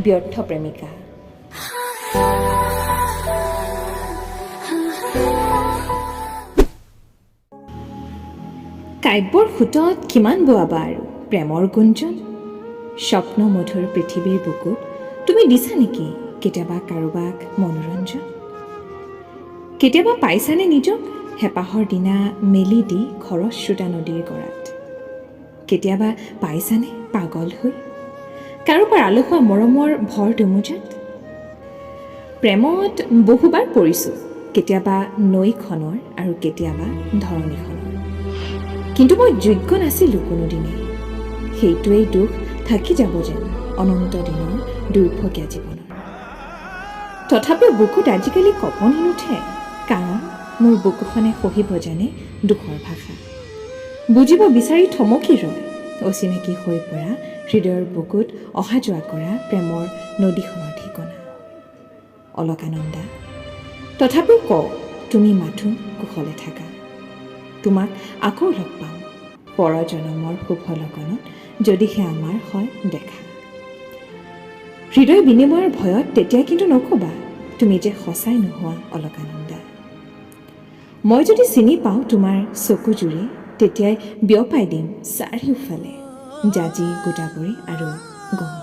ব্যৰ্থ প্ৰেমিকা। কাব্যৰ সোঁতত কিমান বোৱাবা আৰু প্ৰেমৰ গুঞ্জন। স্বপ্ন মধুৰ পৃথিৱীৰ বুকুত তুমি দিছা নেকি কেতিয়াবা কাৰোবাক মনোৰঞ্জন? কেতিয়াবা পাইছানে নিজক হেঁপাহৰ দিনা মেলি দি খৰস্ৰোতা নদীৰ গৰাত? কেতিয়াবা পাইছানে পাগল হৈ কাৰোবাৰ আলসুৱা মৰমৰ ভৰ দুমোজাত? প্ৰেমত বহুবাৰ পৰিছোঁ, কেতিয়াবা নৈখনৰ আৰু কেতিয়াবা ধৰণীখনৰ। কিন্তু মই যোগ্য নাছিলোঁ কোনোদিনে, সেইটোৱেই দুখ থাকি যাব যেন অনন্ত দিনৰ দুৰ্ভগীয়া জীৱনৰ। তথাপিও বুকুত আজিকালি কঁপনি নুঠে, কাৰণ মোৰ বুকুখনে সহিব জানে দুখৰ ভাষা। বুজিব বিচাৰি থমকি ৰয় অচিনাকি হৈ পৰা হৃদয়ৰ বুকুত অহা যোৱা কৰা প্ৰেমৰ নদীখনৰ ঠিকনা। অলকানন্দা, তথাপিও কওঁ তুমি মাথো কুশলে থাকা। তোমাক আকৌ লগ পাম পৰজনমৰ শুভ লগনত, যদিহে আমাৰ হয় দেখা। হৃদয় বিনিময়ৰ ভয়ত তেতিয়া কিন্তু নক'বা তুমি যে সঁচাই নোহোৱা অলকানন্দা। মই যদি চিনি পাওঁ তোমাৰ চকু জুৰি, তেতিয়াই বিয়পাই দিম চাৰিওফালে জাজি গোদাবৰী আৰু গহনা।